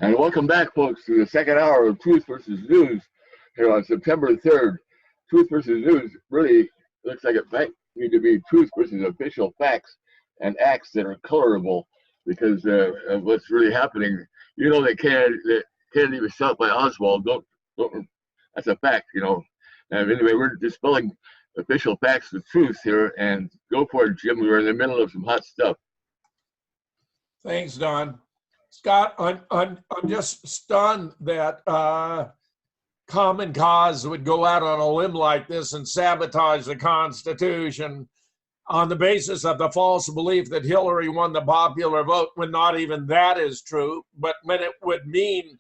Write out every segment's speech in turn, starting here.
And welcome back, folks, to the second hour of Truth versus News here on September 3rd. Truth versus News really looks like it might need to be truth versus official facts and acts that are colorable because of what's really happening. You know that Kennedy was shot by Oswald. Don't. That's a fact, you know. And anyway, we're dispelling official facts with truth here, and go for it, Jim. We're in the middle of some hot stuff. Thanks, Don. Scott, I'm just stunned that Common Cause would go out on a limb like this and sabotage the Constitution on the basis of the false belief that Hillary won the popular vote, when not even that is true, but when it would mean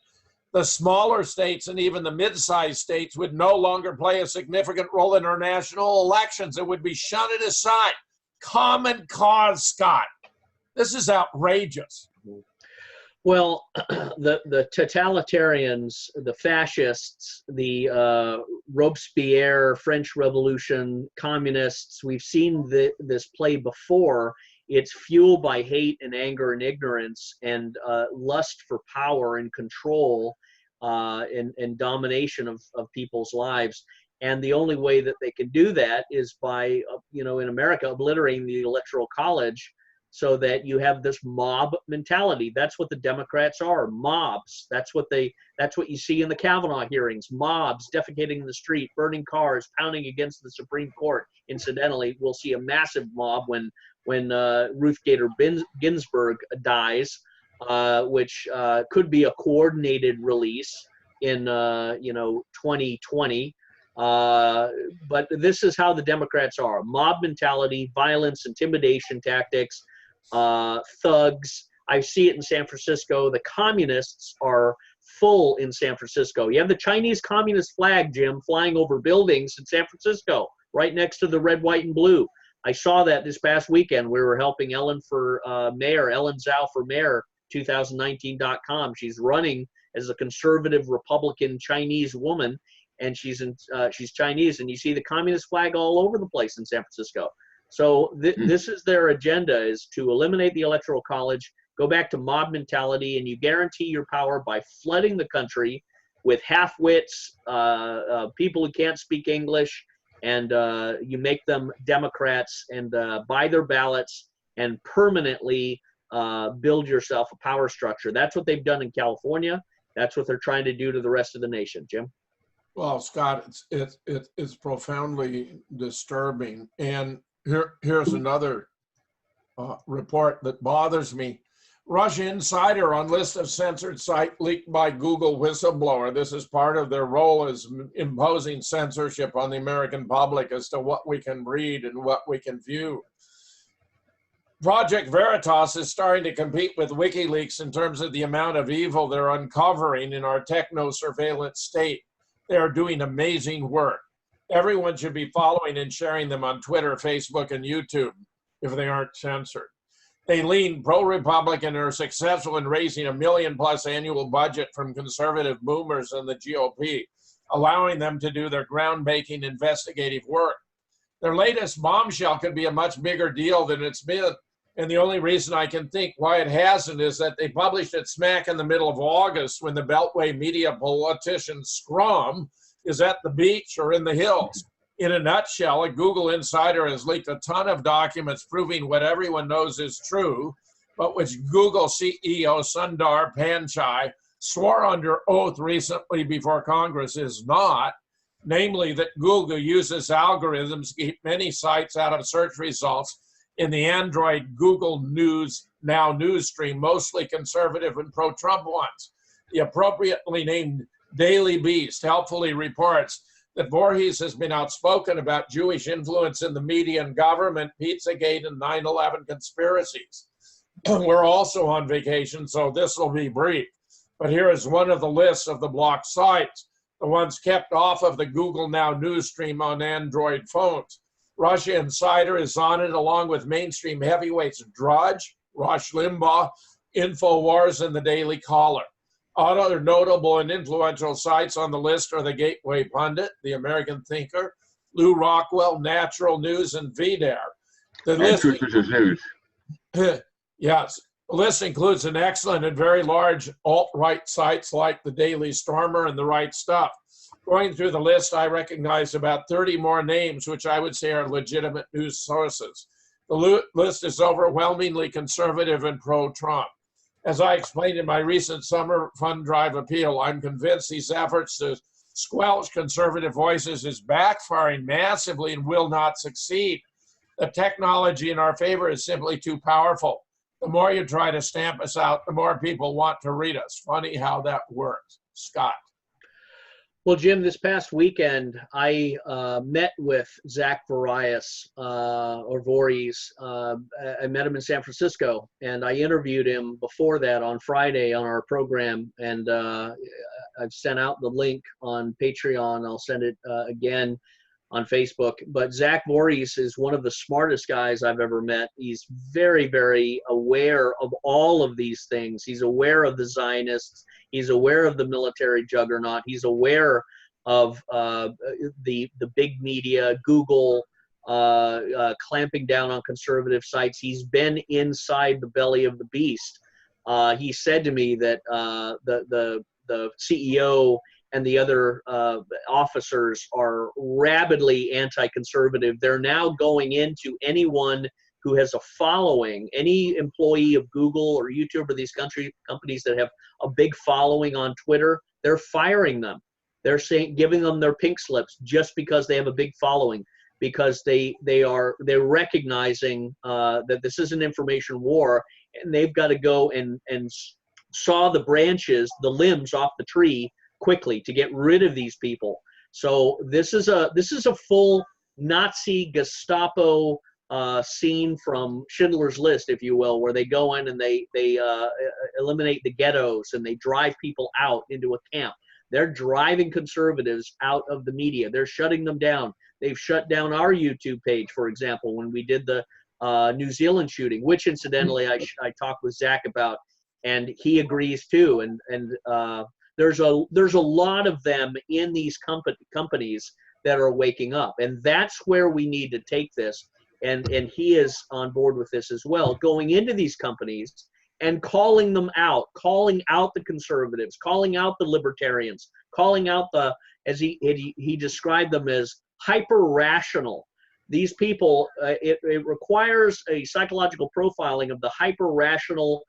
the smaller states and even the mid-sized states would no longer play a significant role in our national elections. It would be shunted aside. Common Cause, Scott. This is outrageous. Well, the totalitarians, the fascists, the Robespierre, French Revolution, communists, we've seen this play before. It's fueled by hate and anger and ignorance and lust for power and control and domination of people's lives. And the only way that they can do that is by, in America, obliterating the Electoral College, so that you have this mob mentality. That's what the Democrats are, mobs. That's what you see in the Kavanaugh hearings, mobs defecating in the street, burning cars, pounding against the Supreme Court. Incidentally, we'll see a massive mob when Ruth Bader Ginsburg dies, which could be a coordinated release in 2020. But this is how the Democrats are: mob mentality, violence, intimidation tactics, thugs. I see it in San Francisco. The communists are full in San Francisco. You have the Chinese Communist flag, Jim, flying over buildings in San Francisco, right next to the red, white, and blue. I saw that this past weekend. We were helping Ellen for mayor, Ellen Zhao for mayor, 2019.com. She's running as a conservative Republican Chinese woman, and she's Chinese, and you see the communist flag all over the place in San Francisco. So this is their agenda, is to eliminate the Electoral College, go back to mob mentality, and you guarantee your power by flooding the country with half-wits, people who can't speak English, and you make them Democrats and buy their ballots and permanently build yourself a power structure. That's what they've done in California. That's what they're trying to do to the rest of the nation, Jim. Well, Scott, it's profoundly disturbing. And here's another report that bothers me. Russia Insider on list of censored site leaked by Google whistleblower. This is part of their role as imposing censorship on the American public as to what we can read and what we can view. Project Veritas is starting to compete with WikiLeaks in terms of the amount of evil they're uncovering in our techno-surveillance state. They are doing amazing work. Everyone should be following and sharing them on Twitter, Facebook, and YouTube if they aren't censored. They lean pro-Republican and are successful in raising $1 million+ annual budget from conservative boomers and the GOP, allowing them to do their groundbreaking investigative work. Their latest bombshell could be a much bigger deal than it's been. And the only reason I can think why it hasn't is that they published it smack in the middle of August when the Beltway media politician scrum is at the beach or in the hills. In a nutshell, a Google insider has leaked a ton of documents proving what everyone knows is true, but which Google CEO Sundar Pichai swore under oath recently before Congress is not, namely that Google uses algorithms to keep many sites out of search results in the Android Google News Now news stream, mostly conservative and pro-Trump ones. The appropriately named Daily Beast helpfully reports that Voorhees has been outspoken about Jewish influence in the media and government, Pizzagate, and 9/11 conspiracies. We're also on vacation, so this will be brief. But here is one of the lists of the blocked sites, the ones kept off of the Google Now news stream on Android phones. Russia Insider is on it, along with mainstream heavyweights Drudge, Rush Limbaugh, InfoWars, and the Daily Caller. Other notable and influential sites on the list are the Gateway Pundit, the American Thinker, Lou Rockwell, Natural News, and VDARE. The list, Truth versus News. yes. The list includes an excellent and very large alt-right sites like the Daily Stormer and The Right Stuff. Going through the list, I recognize about 30 more names, which I would say are legitimate news sources. The list is overwhelmingly conservative and pro-Trump. As I explained in my recent summer fund drive appeal, I'm convinced these efforts to squelch conservative voices is backfiring massively and will not succeed. The technology in our favor is simply too powerful. The more you try to stamp us out, the more people want to read us. Funny how that works. Scott. Well, Jim, this past weekend, I met with Zach Varias, or Voorhees. I met him in San Francisco, and I interviewed him before that on Friday on our program, and I've sent out the link on Patreon. I'll send it again on Facebook. But Zach Voorhees is one of the smartest guys I've ever met. He's very, very aware of all of these things. He's aware of the Zionists. He's aware of the military juggernaut. He's aware of the big media, Google, clamping down on conservative sites. He's been inside the belly of the beast. He said to me that the CEO and the other officers are rabidly anti-conservative. They're now going into anyone who has a following, any employee of Google or YouTube or these companies that have a big following on Twitter, they're firing them. They're giving them their pink slips just because they have a big following, because they're recognizing that this is an information war, and they've got to go and saw the branches, the limbs off the tree quickly to get rid of these people. So this is a full Nazi Gestapo scene from Schindler's List, if you will, where they go in and they eliminate the ghettos and they drive people out into a camp. They're driving conservatives out of the media. They're shutting them down. They've shut down our YouTube page, for example, when we did the New Zealand shooting, which incidentally I talked with Zach about, and he agrees too. And there's a lot of them in these companies that are waking up, and that's where we need to take this. And he is on board with this as well, going into these companies and calling them out, calling out the conservatives, calling out the libertarians, calling out as he described them as hyper-rational. These people, it requires a psychological profiling of the hyper-rational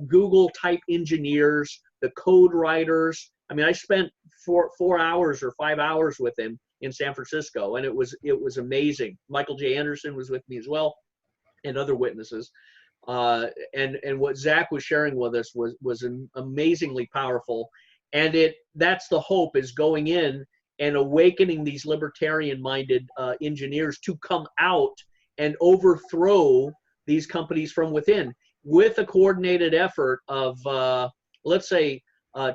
Google-type engineers, the code writers. I mean, I spent 4 hours or 5 hours with him in San Francisco, and it was amazing. Michael J. Anderson was with me as well, and other witnesses. And what Zach was sharing with us was amazingly powerful. And that's the hope, is going in and awakening these libertarian-minded engineers to come out and overthrow these companies from within, with a coordinated effort of, let's say,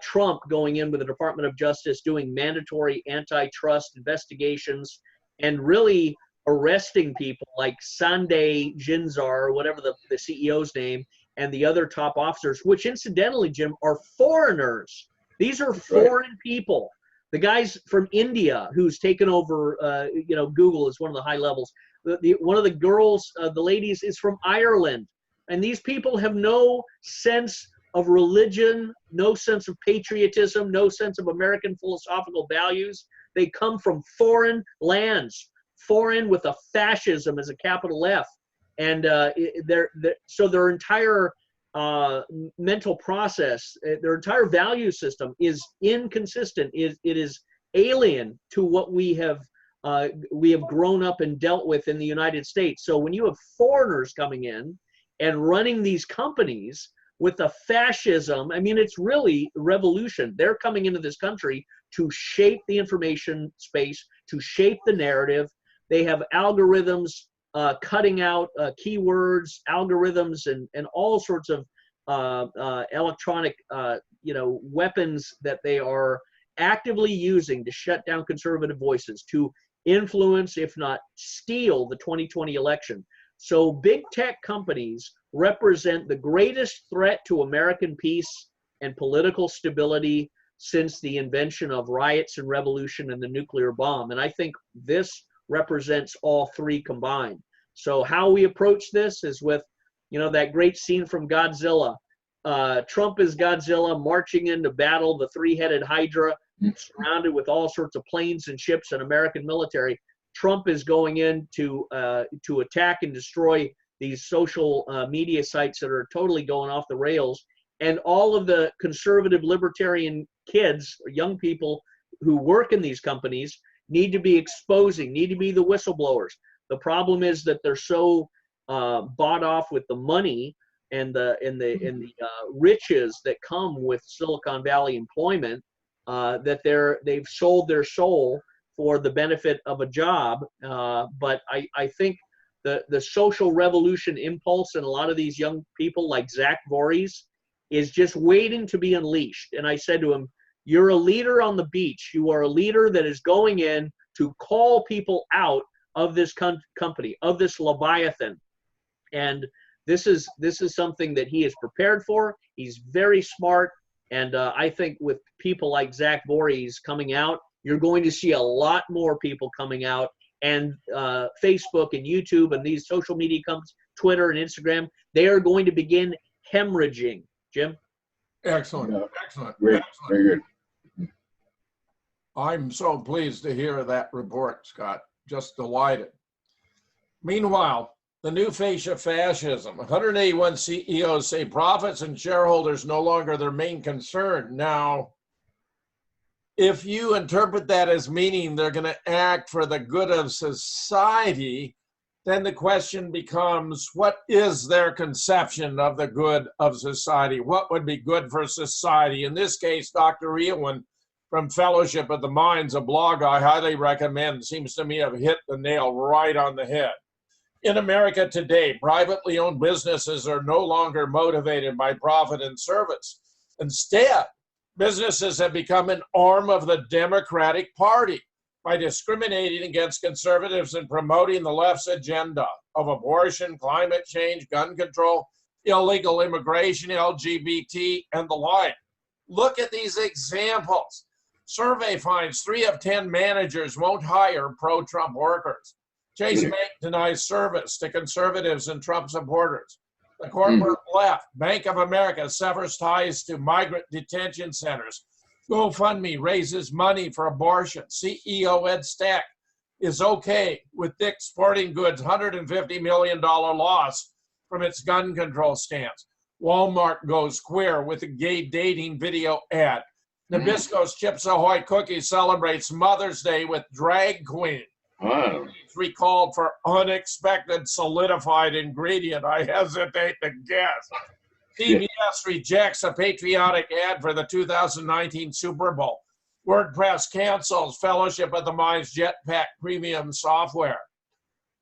Trump going in with the Department of Justice, doing mandatory antitrust investigations, and really arresting people like Sanjay Jinzar, or whatever the CEO's name, and the other top officers, which incidentally, Jim, are foreigners. These are foreign people. The guys from India who's taken over, Google is one of the high levels. One of the girls, the ladies, is from Ireland. And these people have no sense of religion, no sense of patriotism, no sense of American philosophical values. They come from foreign lands, foreign with a fascism as a capital F. And so their entire mental process, their entire value system is inconsistent. It is alien to what we have grown up and dealt with in the United States. So when you have foreigners coming in and running these companies with the fascism, I mean, it's really revolution. They're coming into this country to shape the information space, to shape the narrative. They have algorithms cutting out keywords, algorithms, and all sorts of electronic, weapons that they are actively using to shut down conservative voices, to influence, if not steal, the 2020 election. So big tech companies represent the greatest threat to American peace and political stability since the invention of riots and revolution and the nuclear bomb. And I think this represents all three combined. So how we approach this is with You know, that great scene from Godzilla. Trump is Godzilla marching into battle, the three-headed Hydra, surrounded with all sorts of planes and ships and American military. Trump is going in to attack and destroy these social media sites that are totally going off the rails. And all of the conservative libertarian kids, or young people who work in these companies, need to be exposing, need to be the whistleblowers. The problem is that they're so bought off with the money and the riches that come with Silicon Valley employment that they've sold their soul for the benefit of a job. But I think the social revolution impulse in a lot of these young people like Zach Voorhees is just waiting to be unleashed. And I said to him, you're a leader on the beach. You are a leader that is going in to call people out of this company, of this Leviathan. And this is something that he is prepared for. He's very smart. And I think with people like Zach Voorhees coming out, you're going to see a lot more people coming out. And Facebook and YouTube and these social media companies, Twitter and Instagram, they are going to begin hemorrhaging. Jim? Excellent. Yeah. Excellent. Great. Excellent. Very good. I'm so pleased to hear that report, Scott. Just delighted. Meanwhile, the new face of fascism. 181 CEOs say profits and shareholders no longer their main concern. Now, if you interpret that as meaning they're going to act for the good of society, then the question becomes, what is their conception of the good of society? What would be good for society? In this case, Dr. Ewan from Fellowship of the Minds, a blog I highly recommend, seems to me have hit the nail right on the head. In America today, privately owned businesses are no longer motivated by profit and service. Instead, businesses have become an arm of the Democratic Party by discriminating against conservatives and promoting the left's agenda of abortion, climate change, gun control, illegal immigration, LGBT, and the like. Look at these examples. Survey finds 3 of 10 managers won't hire pro-Trump workers. Chase Bank denies service to conservatives and Trump supporters. The corporate left, Bank of America, severs ties to migrant detention centers. GoFundMe raises money for abortion. CEO Ed Stack is okay with Dick's Sporting Goods' $150 million loss from its gun control stance. Walmart goes queer with a gay dating video ad. Nabisco's Chips Ahoy Cookies celebrates Mother's Day with drag queen. Wow. Recalled for unexpected solidified ingredient. I hesitate to guess. CBS rejects a patriotic ad for the 2019 Super Bowl. WordPress cancels Fellowship of the Minds Jetpack premium software.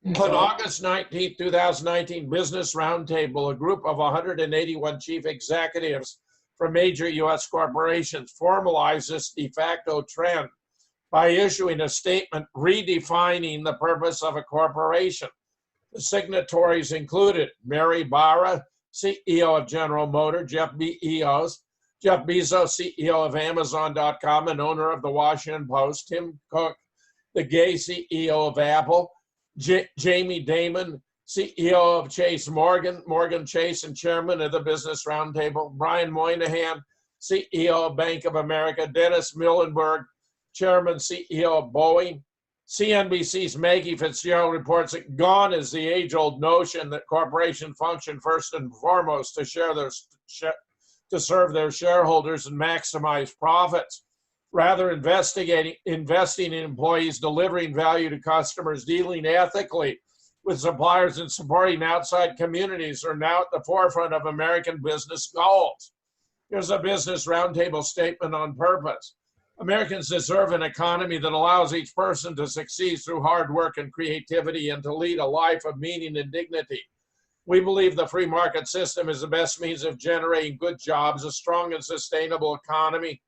On August 19, 2019, Business Roundtable, a group of 181 chief executives from major U.S. corporations, formalized this de facto trend by issuing a statement redefining the purpose of a corporation. The signatories included Mary Barra, CEO of General Motors, Jeff Bezos, CEO of Amazon.com and owner of the Washington Post, Tim Cook, the gay CEO of Apple, Jamie Dimon, CEO of Chase Morgan Chase and chairman of the Business Roundtable, Brian Moynihan, CEO of Bank of America, Dennis Muhlenberg, chairman, CEO of Boeing. CNBC's Maggie Fitzgerald reports that gone is the age-old notion that corporations function first and foremost to serve their shareholders and maximize profits. Rather, investing in employees, delivering value to customers, dealing ethically with suppliers, and supporting outside communities are now at the forefront of American business goals. Here's a Business Roundtable statement on purpose. Americans deserve an economy that allows each person to succeed through hard work and creativity and to lead a life of meaning and dignity. We believe the free market system is the best means of generating good jobs, a strong and sustainable economy,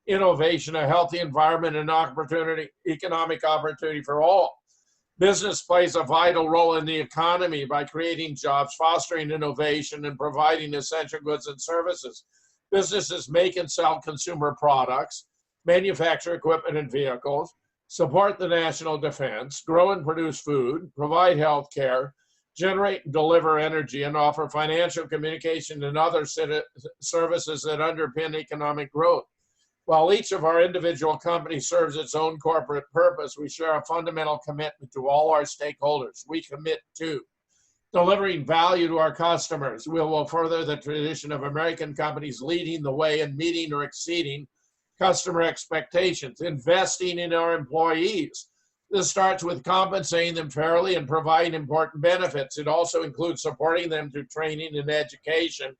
innovation, a healthy environment, and economic opportunity for all. Business plays a vital role in the economy by creating jobs, fostering innovation, and providing essential goods and services. Businesses make and sell consumer products, manufacture equipment and vehicles, support the national defense, grow and produce food, provide health care, generate and deliver energy, and offer financial communication and other services that underpin economic growth. While each of our individual companies serves its own corporate purpose, we share a fundamental commitment to all our stakeholders. We commit to delivering value to our customers. We will further the tradition of American companies leading the way in meeting or exceeding customer expectations, investing in our employees. This starts with compensating them fairly and providing important benefits. It also includes supporting them through training and education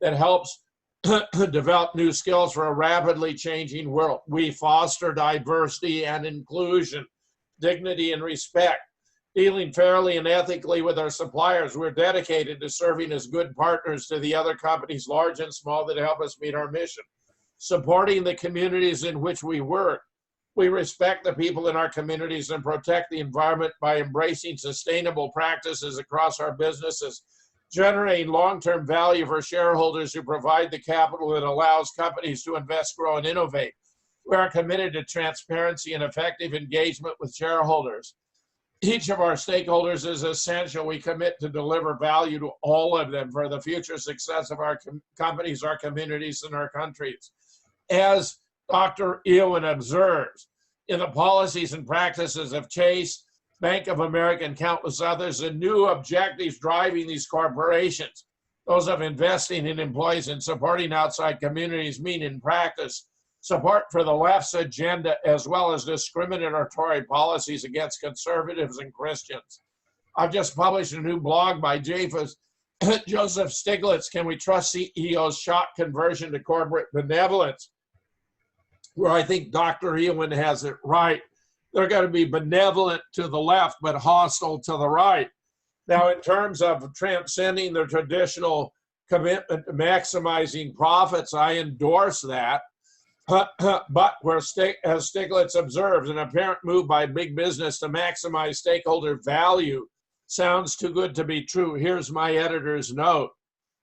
that helps develop new skills for a rapidly changing world. We foster diversity and inclusion, dignity and respect, dealing fairly and ethically with our suppliers. We're dedicated to serving as good partners to the other companies, large and small, that help us meet our mission, supporting the communities in which we work. We respect the people in our communities and protect the environment by embracing sustainable practices across our businesses, generating long-term value for shareholders who provide the capital that allows companies to invest, grow, and innovate. We are committed to transparency and effective engagement with shareholders. Each of our stakeholders is essential. We commit to deliver value to all of them for the future success of our companies, our communities, and our countries. As Dr. Ewan observes, in the policies and practices of Chase, Bank of America, and countless others, the new objectives driving these corporations, those of investing in employees and supporting outside communities, mean in practice support for the left's agenda as well as discriminatory policies against conservatives and Christians. I've just published a new blog by Joseph Stiglitz, Can We Trust CEOs? Shock Conversion to Corporate Benevolence, where I think Dr. Ewan has it right. They're going to be benevolent to the left, but hostile to the right. Now, in terms of transcending the traditional commitment to maximizing profits, I endorse that. But where, as Stiglitz observes, an apparent move by big business to maximize stakeholder value sounds too good to be true. Here's my editor's note.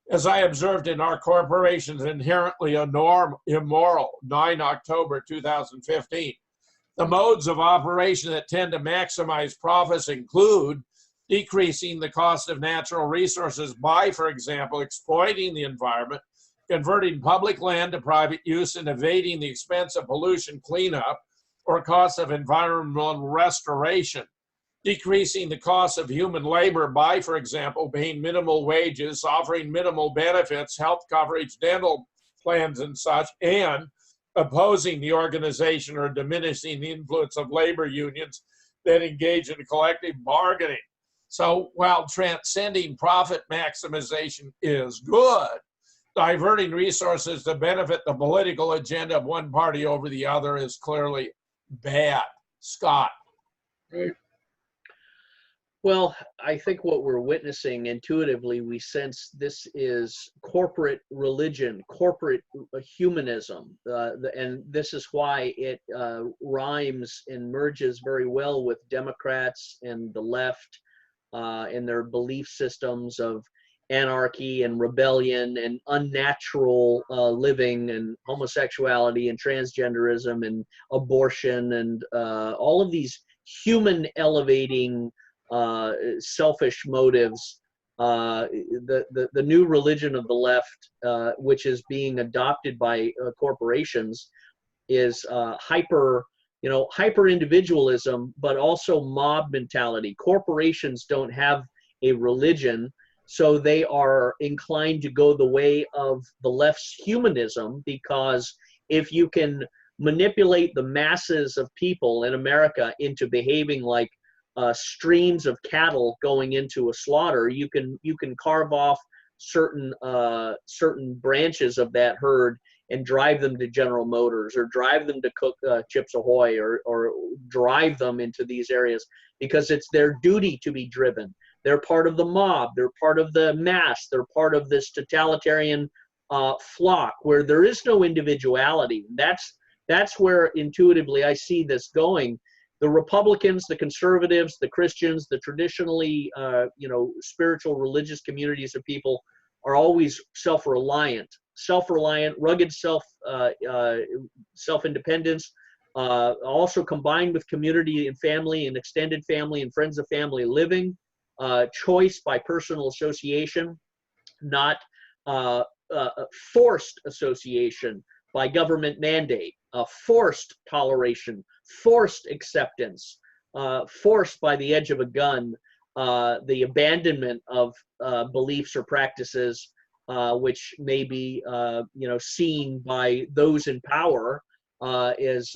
As I observed in our corporations inherently immoral, 9 October 2015, the modes of operation that tend to maximize profits include decreasing the cost of natural resources by, for example, exploiting the environment, converting public land to private use, and evading the expense of pollution cleanup or cost of environmental restoration, decreasing the cost of human labor by, for example, paying minimal wages, offering minimal benefits, health coverage, dental plans, and such, and opposing the organization or diminishing the influence of labor unions that engage in collective bargaining. So while transcending profit maximization is good, diverting resources to benefit the political agenda of one party over the other is clearly bad. Scott. Right. Well, I think what we're witnessing intuitively, we sense this is corporate religion, corporate humanism, and this is why it rhymes and merges very well with Democrats and the left and their belief systems of anarchy and rebellion and unnatural living and homosexuality and transgenderism and abortion and all of these human elevating selfish motives. The new religion of the left, which is being adopted by corporations, is hyper individualism, but also mob mentality. Corporations don't have a religion, so they are inclined to go the way of the left's humanism, because if you can manipulate the masses of people in America into behaving like streams of cattle going into a slaughter, you can carve off certain branches of that herd and drive them to General Motors or drive them to cook Chips Ahoy or drive them into these areas because it's their duty to be driven. They're part of the mob. They're part of the mass. They're part of this totalitarian flock where there is no individuality. That's where intuitively I see this going. The Republicans, the conservatives, the Christians, the traditionally, spiritual, religious communities of people are always self-reliant, rugged self-independence, also combined with community and family and extended family and friends of family living. choice by personal association, not forced association by government mandate, forced toleration, forced acceptance, forced by the edge of a gun, the abandonment of beliefs or practices which may be seen by those in power as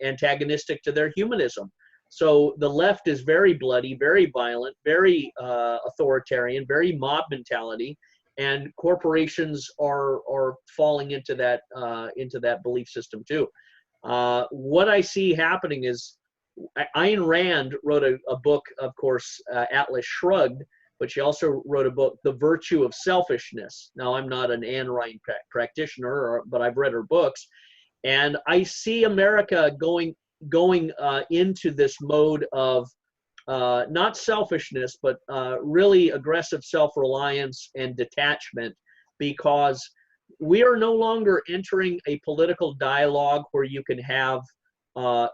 antagonistic to their humanism. So the left is very bloody, very violent, very authoritarian, very mob mentality, and corporations are falling into that belief system too. What I see happening is Ayn Rand wrote a book, of course, Atlas Shrugged, but she also wrote a book, The Virtue of Selfishness. Now, I'm not an Ayn Rand practitioner, but I've read her books, and I see America going into this mode of not selfishness, but really aggressive self-reliance and detachment, because we are no longer entering a political dialogue where you can have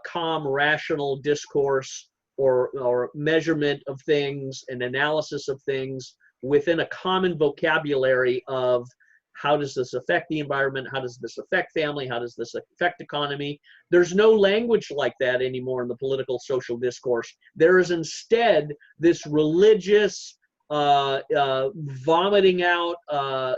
calm, rational discourse or measurement of things and analysis of things within a common vocabulary of how does this affect the environment, how does this affect family, how does this affect economy. There's no language like that anymore in the political social discourse. There is instead this religious vomiting out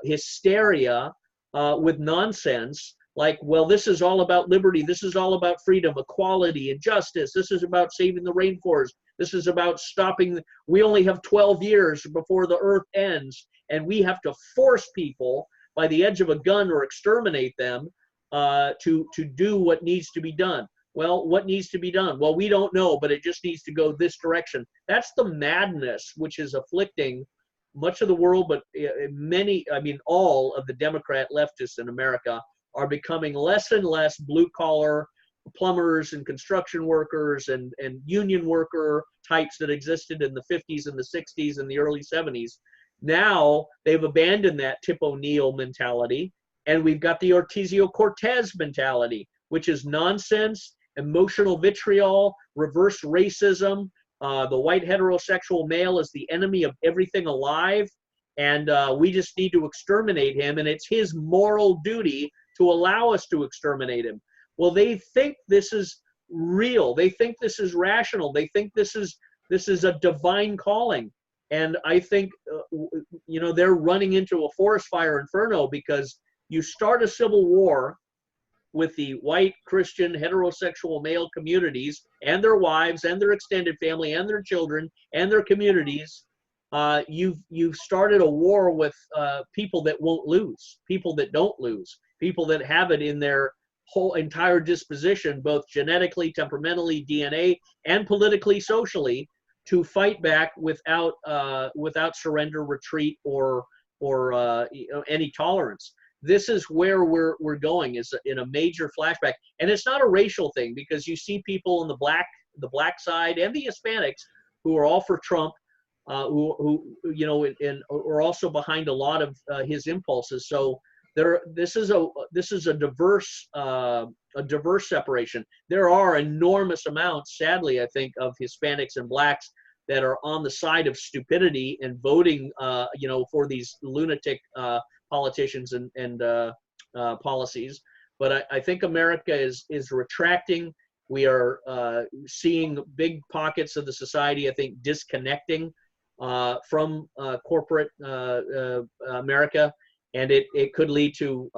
hysteria with nonsense, like, well, this is all about liberty, this is all about freedom, equality, and justice, this is about saving the rainforest, this is about stopping, we only have 12 years before the earth ends, and we have to force people by the edge of a gun or exterminate them to do what needs to be done. Well, what needs to be done? Well, we don't know, but it just needs to go this direction. That's the madness which is afflicting much of the world, but all of the Democrat leftists in America are becoming less and less blue-collar plumbers and construction workers and union worker types that existed in the 50s and the 60s and the early 70s. Now they've abandoned that Tip O'Neill mentality, and we've got the Ocasio-Cortez mentality, which is nonsense, emotional vitriol, reverse racism. The white heterosexual male is the enemy of everything alive, and we just need to exterminate him, and it's his moral duty to allow us to exterminate him. Well, they think this is real. They think this is rational. They think this is a divine calling. And I think, they're running into a forest fire inferno, because you start a civil war with the white Christian heterosexual male communities and their wives and their extended family and their children and their communities. You've started a war with people that won't lose, people that don't lose, people that have it in their whole entire disposition, both genetically, temperamentally, DNA, and politically, socially, to fight back without surrender, retreat, or any tolerance. This is where we're going, is in a major flashback, and it's not a racial thing, because you see people on the black side and the Hispanics who are all for Trump, who are also behind a lot of his impulses. So this is a diverse separation. There are enormous amounts, sadly, I think, of Hispanics and blacks that are on the side of stupidity and voting, for these lunatic politicians and policies. But I think America is retracting. We are seeing big pockets of the society, I think, disconnecting from corporate America. And it could lead to,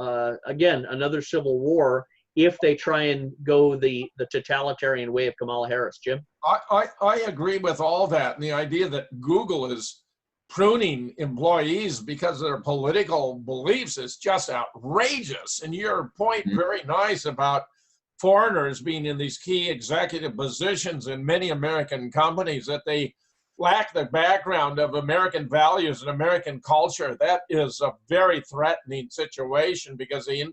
again, another civil war if they try and go the totalitarian way of Kamala Harris. Jim? I agree with all that. And the idea that Google is pruning employees because of their political beliefs is just outrageous. And your point, very nice, about foreigners being in these key executive positions in many American companies, that they lack the background of American values and American culture. That is a very threatening situation, because they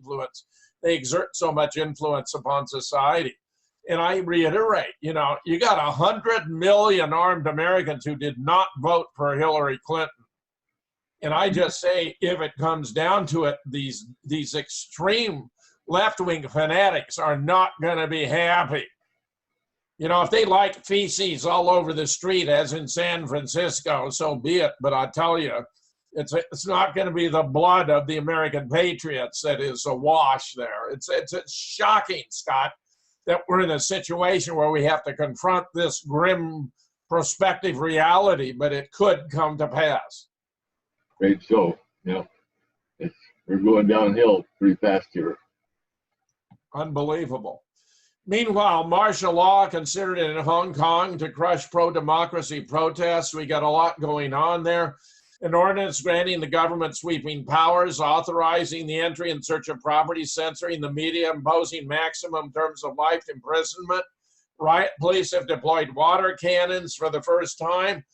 exert so much influence upon society. And I reiterate, you got 100 million armed Americans who did not vote for Hillary Clinton. And I just say, if it comes down to it, these extreme left-wing fanatics are not going to be happy. You know, if they like feces all over the street, as in San Francisco, so be it. But I tell you, it's not going to be the blood of the American patriots that is awash there. It's shocking, Scott, that we're in a situation where we have to confront this grim prospective reality, but it could come to pass. Great show. Yeah, we're going downhill pretty fast here. Unbelievable. Meanwhile, martial law considered in Hong Kong to crush pro-democracy protests. We got a lot going on there. An ordinance granting the government sweeping powers, authorizing the entry and search of property, censoring the media, imposing maximum terms of life imprisonment. Riot police have deployed water cannons for the first time.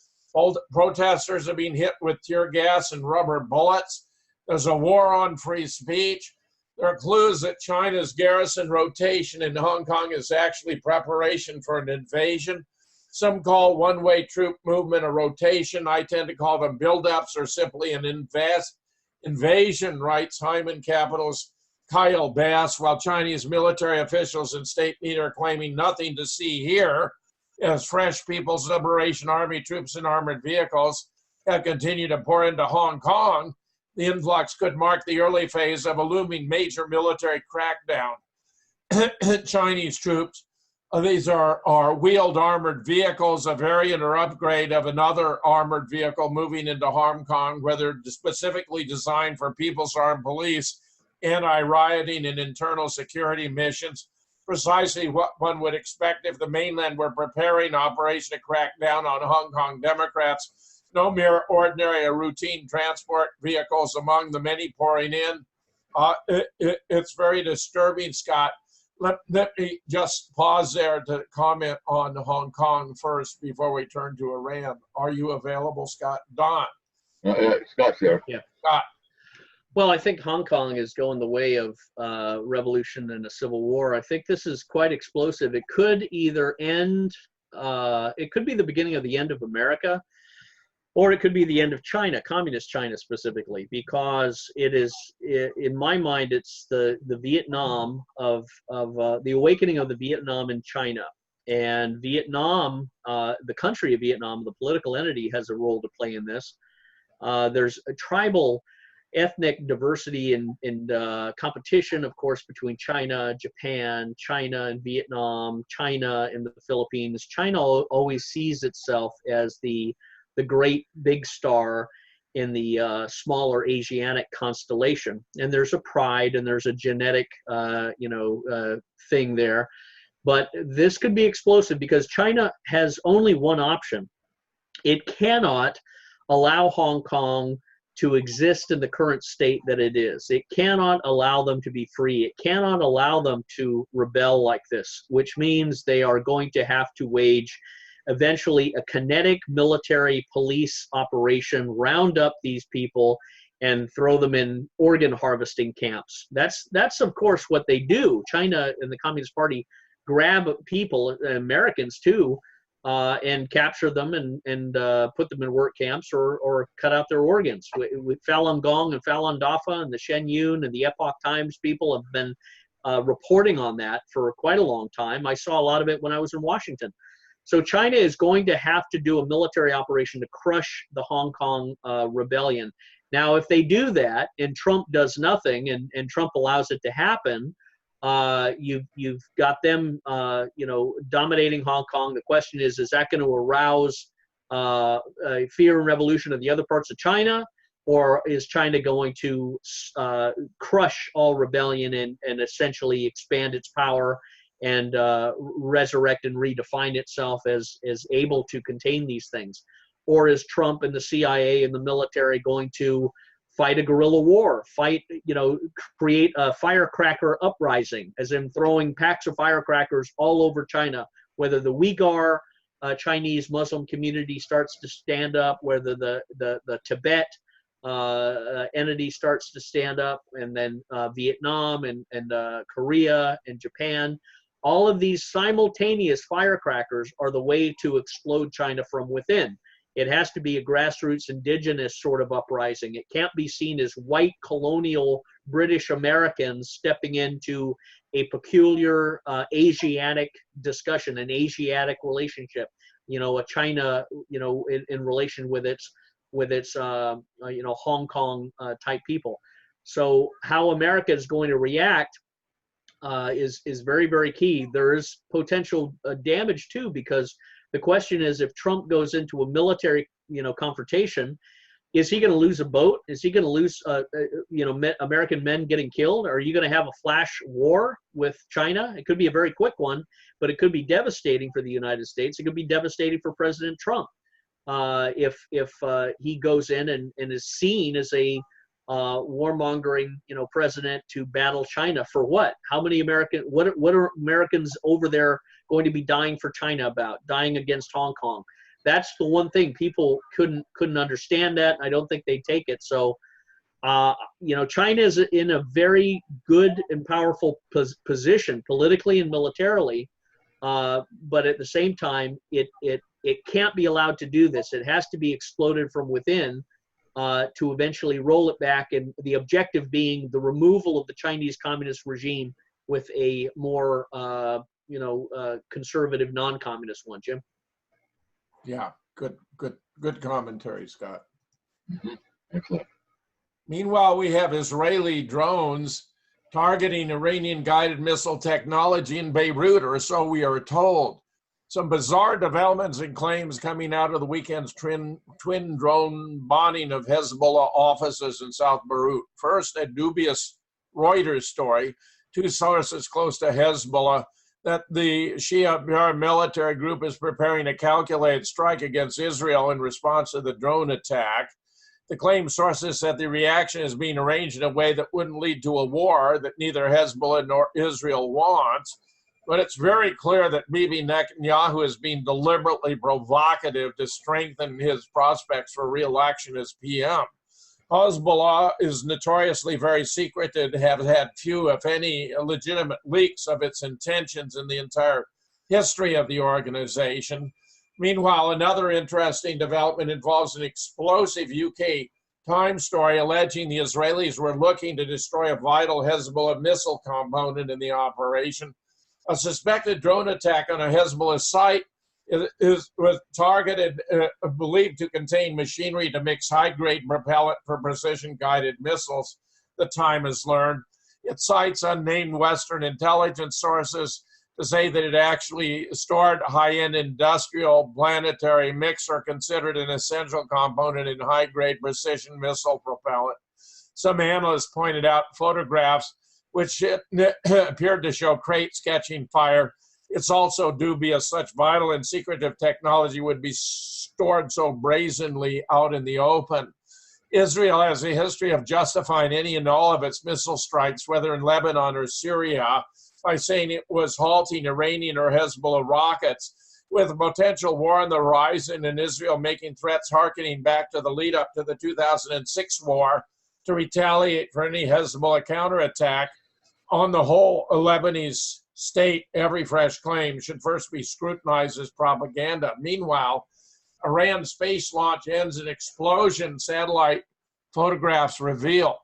Protesters are being hit with tear gas and rubber bullets. There's a war on free speech. There are clues that China's garrison rotation in Hong Kong is actually preparation for an invasion. Some call one-way troop movement a rotation. I tend to call them buildups or simply an invasion, writes Hyman Capital's Kyle Bass, while Chinese military officials and state media are claiming nothing to see here, as Fresh People's Liberation Army troops and armored vehicles have continued to pour into Hong Kong. The influx could mark the early phase of a looming major military crackdown. Chinese troops, these are wheeled armored vehicles, a variant or upgrade of another armored vehicle moving into Hong Kong, whether specifically designed for People's Armed Police, anti-rioting and internal security missions, precisely what one would expect if the mainland were preparing operation to crack down on Hong Kong Democrats. No mere ordinary or routine transport vehicles among the many pouring in. It's very disturbing, Scott. Let me just pause there to comment on Hong Kong first before we turn to Iran. Are you available, Scott? Don. Scott's here. Yeah. Scott. Well, I think Hong Kong is going the way of revolution and a civil war. I think this is quite explosive. It could either end, it could be the beginning of the end of America, or it could be the end of China, communist China specifically, because it is, in my mind, it's the Vietnam of the awakening of the Vietnam in China. And Vietnam, the country of Vietnam, the political entity, has a role to play in this. There's a tribal ethnic diversity and competition, of course, between China, Japan, China and Vietnam, China and the Philippines. China always sees itself as the great big star in the smaller Asiatic constellation. And there's a pride and there's a genetic, thing there. But this could be explosive because China has only one option. It cannot allow Hong Kong to exist in the current state that it is. It cannot allow them to be free. It cannot allow them to rebel like this, which means they are going to have to wage eventually a kinetic military police operation, round up these people and throw them in organ harvesting camps. That's of course what they do. China and the Communist Party grab people, Americans too, and capture them and put them in work camps or cut out their organs. With Falun Gong and Falun Dafa and the Shen Yun and the Epoch Times people have been reporting on that for quite a long time. I saw a lot of it when I was in Washington. So China is going to have to do a military operation to crush the Hong Kong rebellion. Now, if they do that and Trump does nothing and Trump allows it to happen, you've got them, dominating Hong Kong. The question is that going to arouse fear and revolution of the other parts of China, or is China going to crush all rebellion and essentially expand its power and resurrect and redefine itself as able to contain these things? Or is Trump and the CIA and the military going to fight a guerrilla war, create a firecracker uprising, as in throwing packs of firecrackers all over China, whether the Uyghur Chinese Muslim community starts to stand up, whether the Tibet entity starts to stand up, and then Vietnam and Korea and Japan. All of these simultaneous firecrackers are the way to explode China from within. It has to be a grassroots indigenous sort of uprising. It can't be seen as white colonial British Americans stepping into a peculiar Asiatic discussion, an Asiatic relationship, a China, in relation with its Hong Kong type people. So how America is going to react is very, very key. There is potential damage too, because the question is, if Trump goes into a military, confrontation, is he going to lose a boat? Is he going to lose, American men getting killed? Are you going to have a flash war with China? It could be a very quick one, but it could be devastating for the United States. It could be devastating for President Trump if he goes in and is seen as a warmongering, president to battle China for what? How many what are Americans over there going to be dying for China about? Dying against Hong Kong? That's the one thing people couldn't understand that. I don't think they take it. So, China is in a very good and powerful position politically and militarily, but at the same time, it can't be allowed to do this. It has to be exploded from within to eventually roll it back, and the objective being the removal of the Chinese Communist regime with a more, conservative, non-communist one. Jim? Yeah, good commentary, Scott. Mm-hmm. Excellent. Meanwhile, we have Israeli drones targeting Iranian guided missile technology in Beirut, or so we are told. Some bizarre developments and claims coming out of the weekend's twin drone bombing of Hezbollah offices in South Beirut. First, a dubious Reuters story, two sources close to Hezbollah, that the Shia paramilitary group is preparing a calculated strike against Israel in response to the drone attack. The claim sources said the reaction is being arranged in a way that wouldn't lead to a war that neither Hezbollah nor Israel wants. But it's very clear that Bibi Netanyahu is being deliberately provocative to strengthen his prospects for re-election as PM. Hezbollah is notoriously very secretive, have had few, if any, legitimate leaks of its intentions in the entire history of the organization. Meanwhile, another interesting development involves an explosive UK Times story alleging the Israelis were looking to destroy a vital Hezbollah missile component in the operation. A suspected drone attack on a Hezbollah site was targeted, believed to contain machinery to mix high-grade propellant for precision-guided missiles, the Time has learned. It cites unnamed Western intelligence sources to say that it actually stored high-end industrial planetary mixer considered an essential component in high-grade precision missile propellant. Some analysts pointed out photographs which appeared to show crates catching fire. It's also dubious such vital and secretive technology would be stored so brazenly out in the open. Israel has a history of justifying any and all of its missile strikes, whether in Lebanon or Syria, by saying it was halting Iranian or Hezbollah rockets. With a potential war on the horizon and Israel making threats harkening back to the lead up to the 2006 war to retaliate for any Hezbollah counterattack, on the whole, a Lebanese state, every fresh claim should first be scrutinized as propaganda. Meanwhile, Iran's space launch ends in explosion, satellite photographs reveal.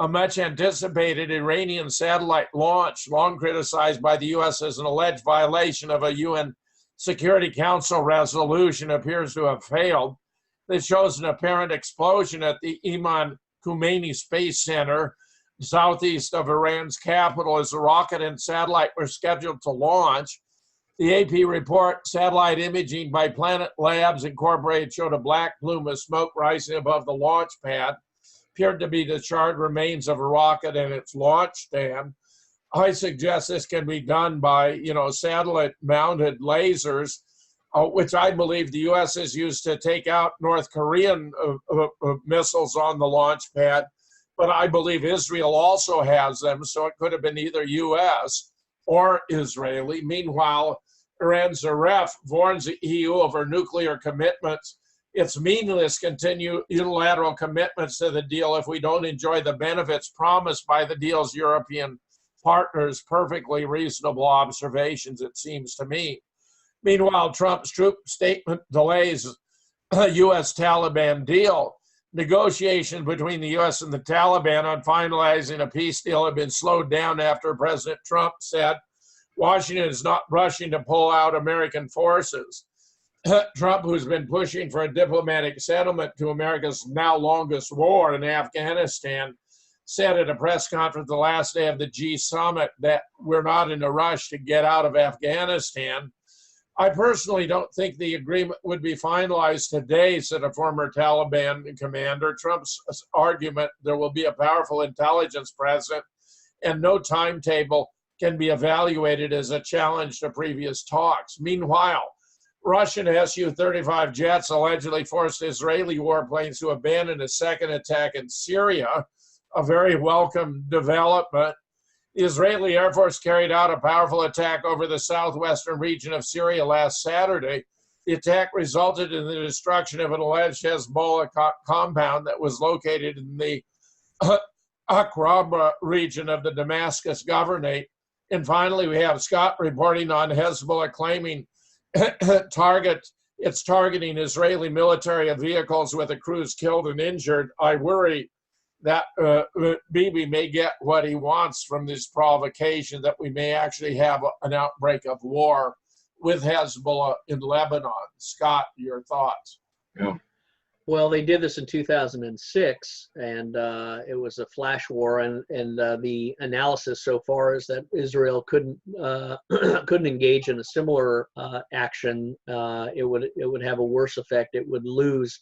A much anticipated Iranian satellite launch, long criticized by the U.S. as an alleged violation of a UN Security Council resolution, appears to have failed. This shows an apparent explosion at the Imam Khomeini Space Center, southeast of Iran's capital, as the rocket and satellite were scheduled to launch. The AP report, satellite imaging by Planet Labs Incorporated, showed a black plume of smoke rising above the launch pad. Appeared to be the charred remains of a rocket and its launch stand. I suggest this can be done by, satellite-mounted lasers, which I believe the U.S. has used to take out North Korean missiles on the launch pad. But I believe Israel also has them, so it could have been either U.S. or Israeli. Meanwhile, Iran's Zaref warns the EU of her nuclear commitments. It's meaningless continue unilateral commitments to the deal if we don't enjoy the benefits promised by the deal's European partners. Perfectly reasonable observations, it seems to me. Meanwhile, Trump's troop statement delays U.S. Taliban deal. Negotiations between the U.S. and the Taliban on finalizing a peace deal have been slowed down after President Trump said Washington is not rushing to pull out American forces. Trump, who's been pushing for a diplomatic settlement to America's now longest war in Afghanistan, said at a press conference the last day of the G summit that we're not in a rush to get out of Afghanistan. I personally don't think the agreement would be finalized today, said a former Taliban commander. Trump's argument there will be a powerful intelligence present and no timetable can be evaluated as a challenge to previous talks. Meanwhile, Russian Su-35 jets allegedly forced Israeli warplanes to abandon a second attack in Syria, a very welcome development. The Israeli Air Force carried out a powerful attack over the southwestern region of Syria last Saturday. The attack resulted in the destruction of an alleged Hezbollah compound that was located in the Aqraba region of the Damascus Governorate. And finally, we have Scott reporting on Hezbollah claiming it's targeting Israeli military vehicles with the crews killed and injured. I worry that Bibi may get what he wants from this provocation, that we may actually have an outbreak of war with Hezbollah in Lebanon. Scott, your thoughts? Yeah. Well, they did this in 2006, and it was a flash war. And the analysis so far is that Israel couldn't engage in a similar action. It would have a worse effect. It would lose.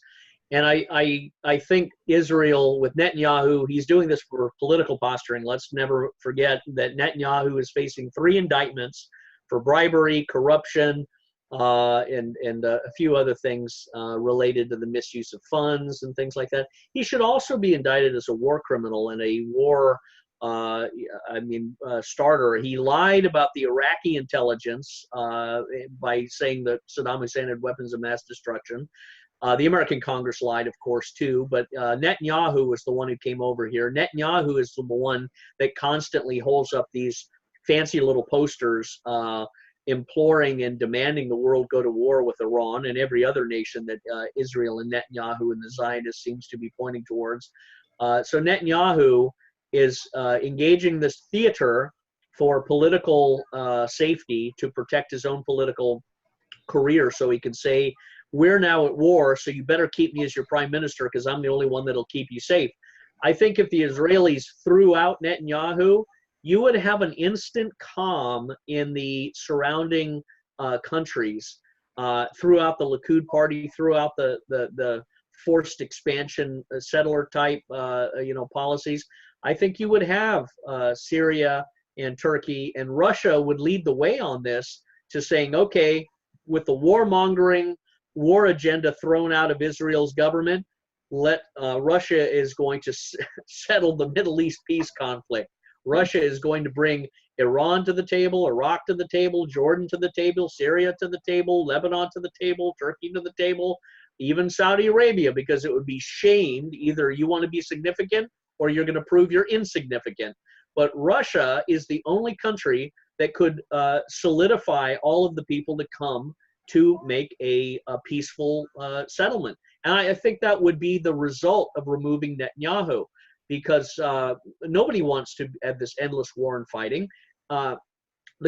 And I think Israel with Netanyahu, he's doing this for political posturing. Let's never forget that Netanyahu is facing 3 indictments for bribery, corruption, and a few other things related to the misuse of funds and things like that. He should also be indicted as a war criminal and a war starter. He lied about the Iraqi intelligence by saying that Saddam Hussein had weapons of mass destruction. The American Congress lied, of course, too, but Netanyahu was the one who came over here. Netanyahu is the one that constantly holds up these fancy little posters imploring and demanding the world go to war with Iran and every other nation that Israel and Netanyahu and the Zionists seems to be pointing towards. So Netanyahu is engaging this theater for political safety to protect his own political career, so he can say, we're now at war, so you better keep me as your prime minister because I'm the only one that'll keep you safe. I think if the Israelis threw out Netanyahu, you would have an instant calm in the surrounding countries, throughout the Likud party, throughout the forced expansion settler type policies. I think you would have Syria and Turkey, and Russia would lead the way on this to saying, okay, with the warmongering, war agenda thrown out of Israel's government, Russia is going to settle the Middle East peace conflict. Russia is going to bring Iran to the table, Iraq to the table, Jordan to the table, Syria to the table, Lebanon to the table, Turkey to the table, even Saudi Arabia, because it would be shamed. Either you want to be significant or you're going to prove you're insignificant. But Russia is the only country that could solidify all of the people that come to make a peaceful settlement. And I think that would be the result of removing Netanyahu, because nobody wants to have this endless war and fighting. The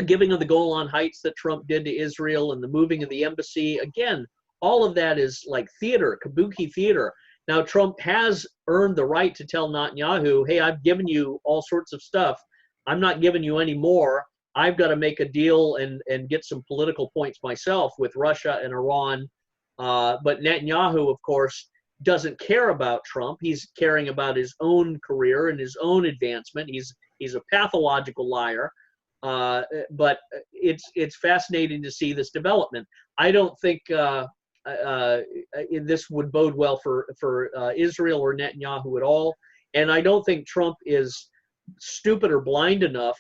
giving of the Golan Heights that Trump did to Israel and the moving of the embassy, again, all of that is like theater, kabuki theater. Now, Trump has earned the right to tell Netanyahu, hey, I've given you all sorts of stuff. I'm not giving you any more. I've got to make a deal and get some political points myself with Russia and Iran. But Netanyahu, of course, doesn't care about Trump. He's caring about his own career and his own advancement. He's a pathological liar. But it's fascinating to see this development. I don't think this would bode well for Israel or Netanyahu at all. And I don't think Trump is stupid or blind enough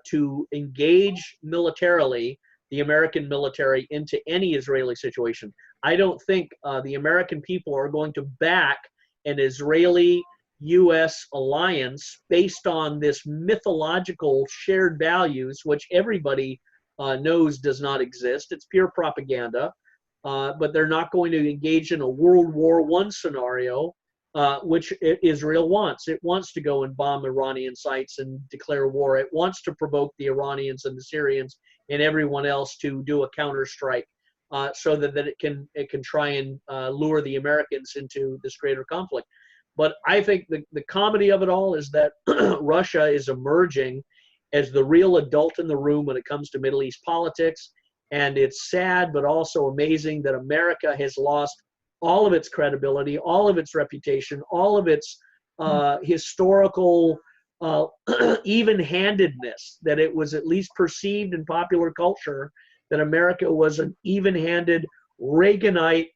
to engage militarily the American military into any Israeli situation. I don't think the American people are going to back an Israeli-U.S. alliance based on this mythological shared values, which everybody knows does not exist. It's pure propaganda. but they're not going to engage in a World War I scenario, which Israel wants. It wants to go and bomb Iranian sites and declare war. It wants to provoke the Iranians and the Syrians and everyone else to do a counterstrike, so that it can try and lure the Americans into this greater conflict. But I think the comedy of it all is that Russia is emerging as the real adult in the room when it comes to Middle East politics. And it's sad, but also amazing that America has lost all of its credibility, all of its reputation, all of its historical even-handedness, that it was at least perceived in popular culture that America was an even-handed Reaganite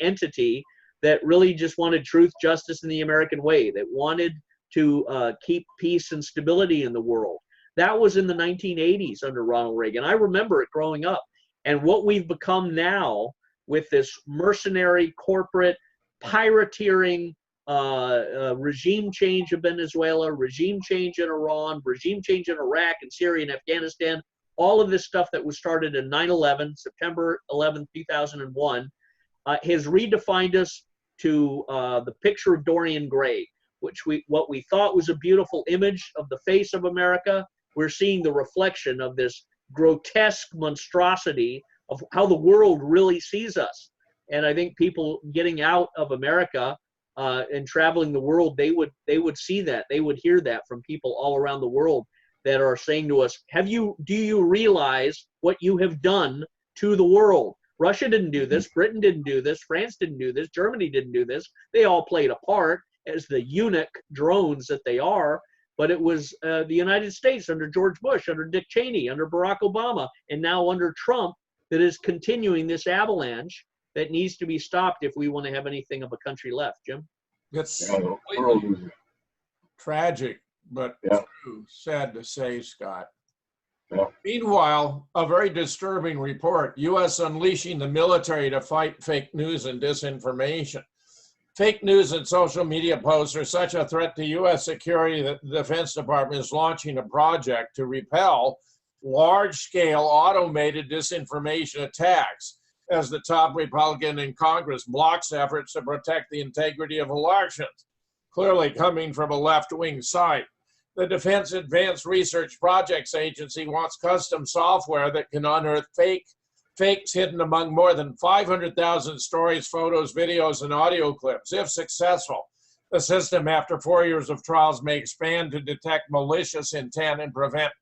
entity that really just wanted truth, justice, and the American way, that wanted to keep peace and stability in the world. That was in the 1980s under Ronald Reagan. I remember it growing up. And what we've become now with this mercenary, corporate, pirateering regime change in Venezuela, regime change in Iran, regime change in Iraq and Syria and Afghanistan, all of this stuff that was started in 9/11, September 11, 2001, has redefined us to the picture of Dorian Gray, what we thought was a beautiful image of the face of America. We're seeing the reflection of this grotesque monstrosity of how the world really sees us. And I think people getting out of America and traveling the world, they would see that, they would hear that from people all around the world that are saying to us, do you realize what you have done to the world? Russia didn't do this, Britain didn't do this, France didn't do this, Germany didn't do this. They all played a part as the eunuch drones that they are. But it was the United States under George Bush, under Dick Cheney, under Barack Obama, and now under Trump that is continuing this avalanche that needs to be stopped if we want to have anything of a country left. Jim? It's world tragic, but true. Sad to say, Scott. Yeah. Meanwhile, a very disturbing report, U.S. unleashing the military to fight fake news and disinformation. Fake news and social media posts are such a threat to U.S. security that the Defense Department is launching a project to repel large-scale automated disinformation attacks as the top Republican in Congress blocks efforts to protect the integrity of elections, clearly coming from a left-wing site. The Defense Advanced Research Projects Agency wants custom software that can unearth fakes hidden among more than 500,000 stories, photos, videos, and audio clips. If successful, the system, after 4 years of trials, may expand to detect malicious intent and prevent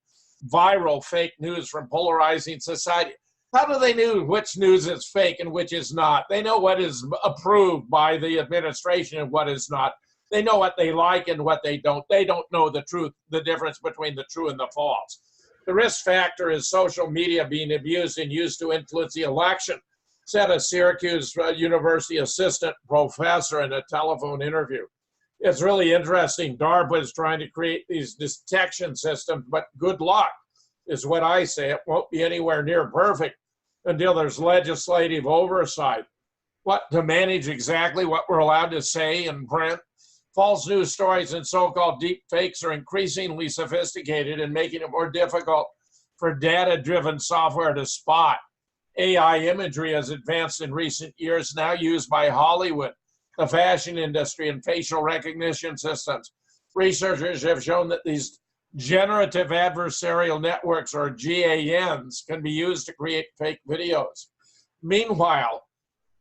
viral fake news from polarizing society. How do they know which news is fake and which is not? They know what is approved by the administration and what is not. They know what they like and what they don't. They don't know the truth, the difference between the true and the false. The risk factor is social media being abused and used to influence the election, said a Syracuse University assistant professor in a telephone interview. It's really interesting. DARPA is trying to create these detection systems, but good luck is what I say. It won't be anywhere near perfect until there's legislative oversight. What to manage exactly what we're allowed to say and print. False news stories and so-called deep fakes are increasingly sophisticated and making it more difficult for data-driven software to spot. AI imagery has advanced in recent years, now used by Hollywood, the fashion industry, and facial recognition systems. Researchers have shown that these generative adversarial networks, or GANs, can be used to create fake videos. Meanwhile,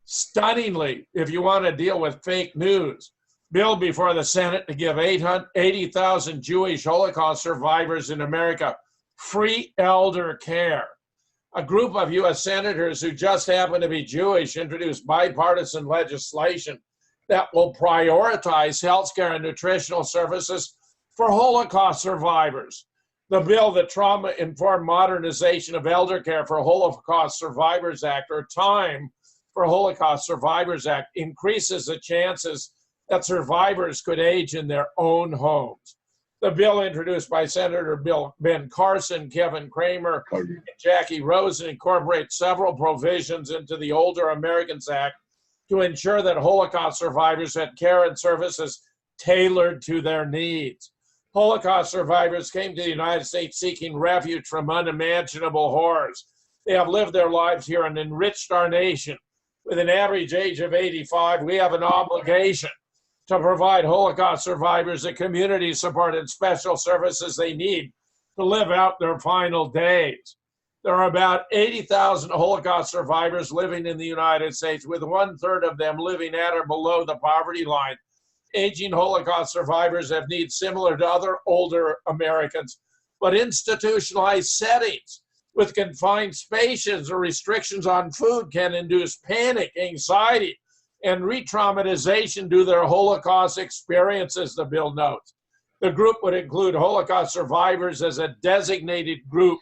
stunningly, if you want to deal with fake news, bill before the Senate to give 80,000 Jewish Holocaust survivors in America free elder care. A group of U.S. senators who just happen to be Jewish introduced bipartisan legislation that will prioritize health care and nutritional services for Holocaust survivors. The bill, the Trauma-Informed Modernization of Elder Care for Holocaust Survivors Act, or TIME for Holocaust Survivors Act, increases the chances that survivors could age in their own homes. The bill, introduced by Senator Ben Carson, Kevin Kramer, and Jackie Rosen, incorporates several provisions into the Older Americans Act to ensure that Holocaust survivors had care and services tailored to their needs. Holocaust survivors came to the United States seeking refuge from unimaginable horrors. They have lived their lives here and enriched our nation. with an average age of 85, we have an obligation to provide Holocaust survivors the community support and special services they need to live out their final days. There are about 80,000 Holocaust survivors living in the United States, with 1/3 of them living at or below the poverty line. Aging Holocaust survivors have needs similar to other older Americans, but institutionalized settings with confined spaces or restrictions on food can induce panic, anxiety, and re-traumatization due to their Holocaust experiences, the bill notes. The group would include Holocaust survivors as a designated group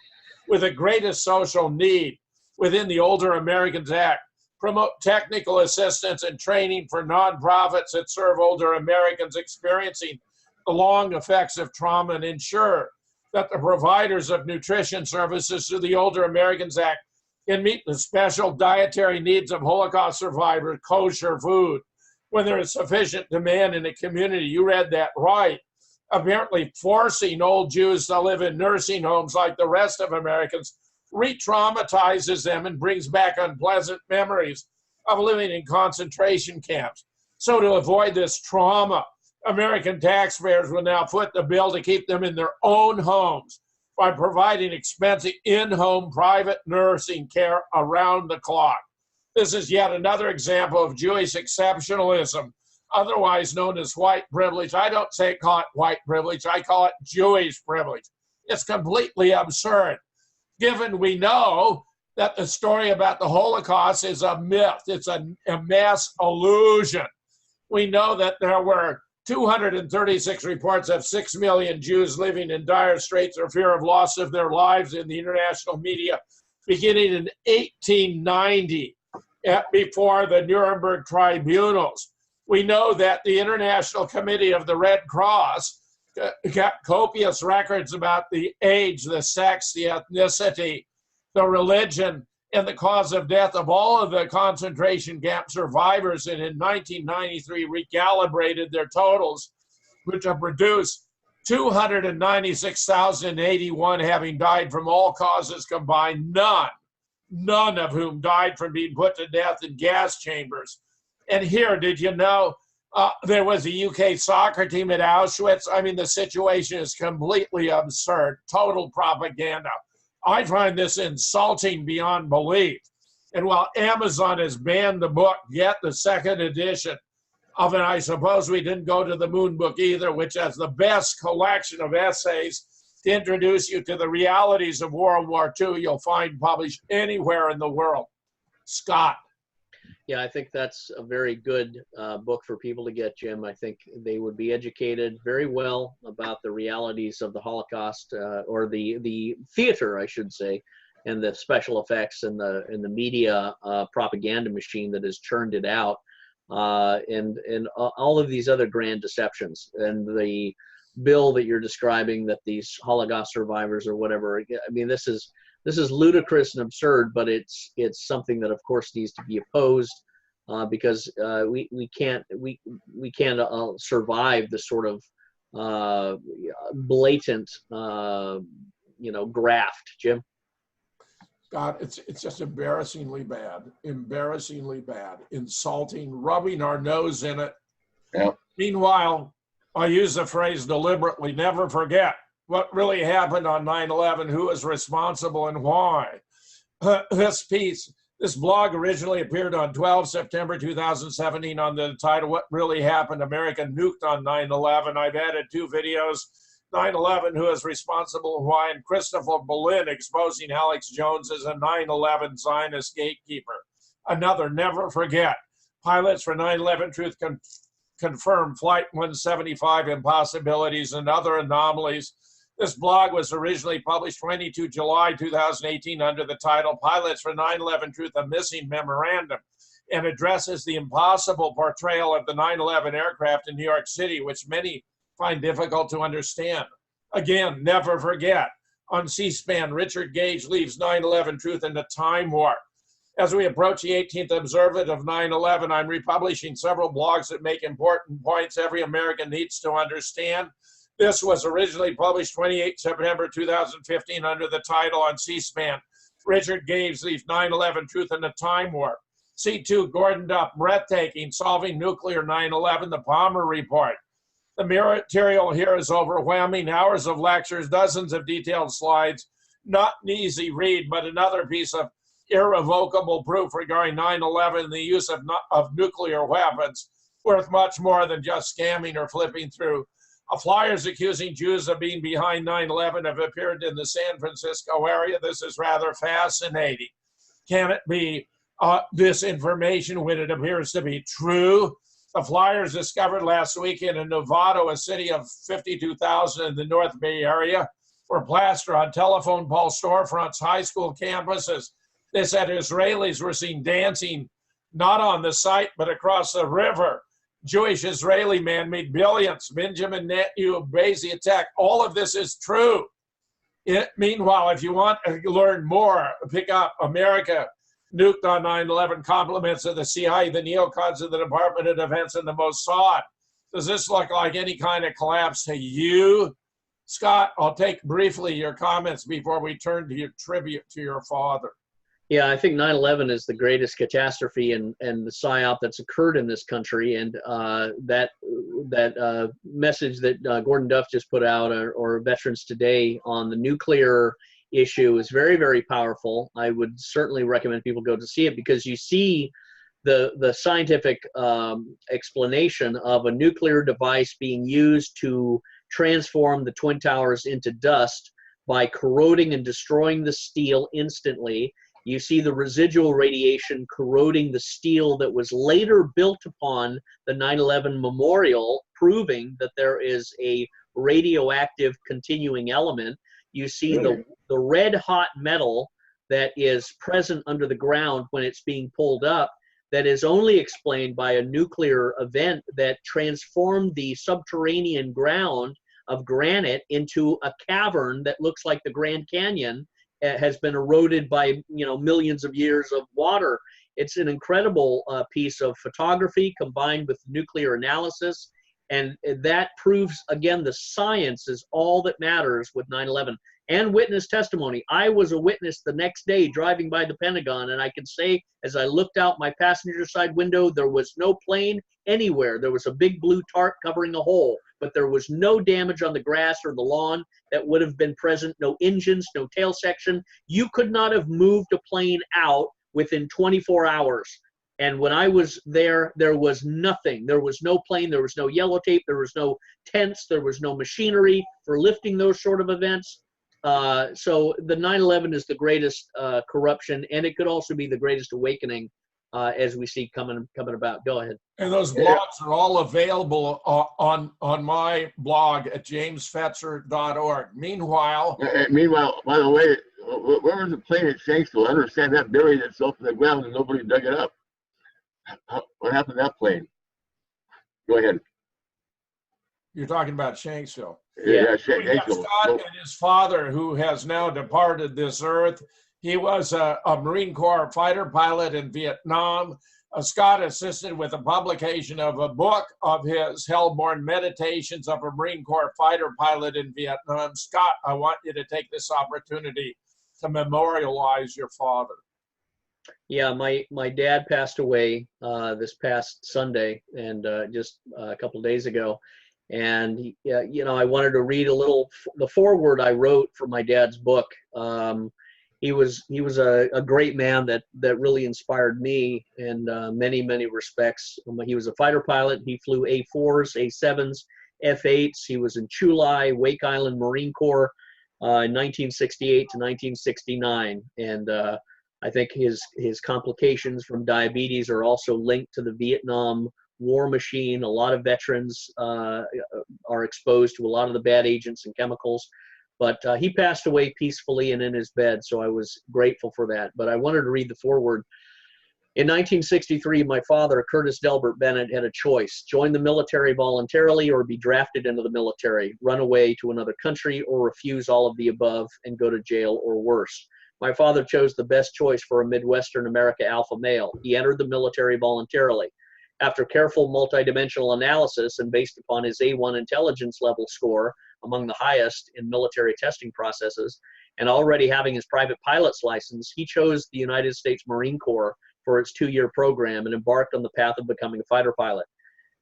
with the greatest social need within the Older Americans Act, promote technical assistance and training for nonprofits that serve older Americans experiencing the long effects of trauma, and ensure that the providers of nutrition services through the Older Americans Act can meet the special dietary needs of Holocaust survivors, kosher food, when there is sufficient demand in the community. You read that right. Apparently forcing old Jews to live in nursing homes like the rest of Americans re-traumatizes them and brings back unpleasant memories of living in concentration camps. So to avoid this trauma, American taxpayers will now foot the bill to keep them in their own homes by providing expensive in-home private nursing care around the clock. This is yet another example of Jewish exceptionalism, otherwise known as white privilege. I don't call it white privilege, I call it Jewish privilege. It's completely absurd, given we know that the story about the Holocaust is a myth. It's a mass illusion. We know that there were 236 reports of 6 million Jews living in dire straits or fear of loss of their lives in the international media beginning in 1890 before the Nuremberg tribunals. We know that the International Committee of the Red Cross kept copious records about the age, the sex, the ethnicity, the religion, and the cause of death of all of the concentration camp survivors, and in 1993 recalibrated their totals, which have produced 296,081 having died from all causes combined, none of whom died from being put to death in gas chambers. And here, did you know, there was a UK soccer team at Auschwitz? I mean, the situation is completely absurd, total propaganda. I find this insulting beyond belief. And while Amazon has banned the book, yet the second edition of it, I suppose we didn't go to the Moon book either, which has the best collection of essays to introduce you to the realities of World War II you'll find published anywhere in the world. Scott. Yeah, I think that's a very good book for people to get, Jim. I think they would be educated very well about the realities of the Holocaust, or the theater, I should say, and the special effects and the media propaganda machine that has churned it out, and all of these other grand deceptions. And the bill that you're describing, that these Holocaust survivors or whatever, I mean, this is ludicrous and absurd, but it's something that, of course, needs to be opposed, because we can't survive the sort of blatant graft, Jim. God, it's just embarrassingly bad, insulting, rubbing our nose in it. Yep. Meanwhile, I use the phrase deliberately, never forget what really happened on 9/11, who was responsible and why. This blog originally appeared on 12 September 2017 on the title, What Really Happened? America Nuked on 9/11. I've added 2 videos, 9/11, who is responsible and why, and Christopher Berlin exposing Alex Jones as a 9/11 Zionist gatekeeper. Another, never forget. Pilots for 9/11 Truth confirmed Flight 175 impossibilities and other anomalies. This blog was originally published 22 July 2018 under the title Pilots for 9/11 Truth, a Missing Memorandum, and addresses the impossible portrayal of the 9/11 aircraft in New York City, which many find difficult to understand. Again, never forget. On C-SPAN, Richard Gage leaves 9/11 Truth in the time warp. As we approach the 18th observance of 9/11, I'm republishing several blogs that make important points every American needs to understand. This was originally published 28 September 2015 under the title on C-SPAN, Richard Gage leaves 9/11 Truth in the Time Warp. C2, Gordon Duff, breathtaking, solving nuclear 9/11, the Palmer Report. The material here is overwhelming, hours of lectures, dozens of detailed slides, not an easy read, but another piece of irrevocable proof regarding 9/11 and the use of nuclear weapons, worth much more than just scamming or flipping through. Flyers accusing Jews of being behind 9/11 have appeared in the San Francisco area. This is rather fascinating. Can it be disinformation when it appears to be true? The flyers discovered last weekend in Novato, a city of 52,000 in the North Bay Area, were plastered on telephone pole storefronts, high school campuses. They said Israelis were seen dancing not on the site, but across the river. Jewish Israeli man made billions. Benjamin Netanyahu, Bezi attack. All of this is true. Meanwhile, if you want to learn more, pick up America nuked on 9/11, compliments of the CIA, the neocons of the Department of Defense, and the Mossad. Does this look like any kind of collapse to you? Scott, I'll take briefly your comments before we turn to your tribute to your father. Yeah, I think 9/11 is the greatest catastrophe and the psyop that's occurred in this country. And that message that Gordon Duff just put out, or Veterans Today, on the nuclear issue is very, very powerful. I would certainly recommend people go to see it, because you see the scientific explanation of a nuclear device being used to transform the Twin Towers into dust by corroding and destroying the steel instantly. You see the residual radiation corroding the steel that was later built upon the 9/11 memorial, proving that there is a radioactive continuing element. You see the red hot metal that is present under the ground when it's being pulled up, that is only explained by a nuclear event that transformed the subterranean ground of granite into a cavern that looks like the Grand Canyon, has been eroded by millions of years of water. It's an incredible piece of photography combined with nuclear analysis, and that proves, again, the science is all that matters with 9/11. And witness testimony. I was a witness the next day driving by the Pentagon, and I can say, as I looked out my passenger side window, there was no plane anywhere. There was a big blue tarp covering a hole, but there was no damage on the grass or the lawn that would have been present. No engines, no tail section. You could not have moved a plane out within 24 hours. And when I was there, there was nothing. There was no plane. There was no yellow tape. There was no tents. There was no machinery for lifting those sort of events. So the 9/11 is the greatest corruption, and it could also be the greatest awakening as we see coming about. Go ahead. And those blogs are all available on my blog at jamesfetzer.org. Meanwhile, by the way, where was the plane at Shanksville? I understand that buried itself in the ground and nobody dug it up. What happened to that plane? Go ahead. You're talking about Shanksville. Yeah, Scott and his father, who has now departed this earth. He was a Marine Corps fighter pilot in Vietnam. Scott assisted with the publication of a book of his, Hellborn Meditations of a Marine Corps Fighter Pilot in Vietnam. Scott, I want you to take this opportunity to memorialize your father. Yeah, my dad passed away this past Sunday, and just a couple of days ago. And I wanted to read a little the foreword I wrote for my dad's book. He was a great man that really inspired me in many respects. He was a fighter pilot. He flew A4s, A7s, F8s. He was in Chulai, Wake Island Marine Corps in 1968 to 1969. And I think his complications from diabetes are also linked to the Vietnam war machine. A lot of veterans are exposed to a lot of the bad agents and chemicals, but he passed away peacefully and in his bed, so I was grateful for that. But I wanted to read the foreword. In 1963, my father, Curtis Delbert Bennett, had a choice: join the military voluntarily or be drafted into the military, run away to another country, or refuse all of the above and go to jail or worse. My father chose the best choice for a Midwestern America alpha male. He entered the military voluntarily. After careful multidimensional analysis and based upon his A1 intelligence level score, among the highest in military testing processes, and already having his private pilot's license, he chose the United States Marine Corps for its 2-year program and embarked on the path of becoming a fighter pilot.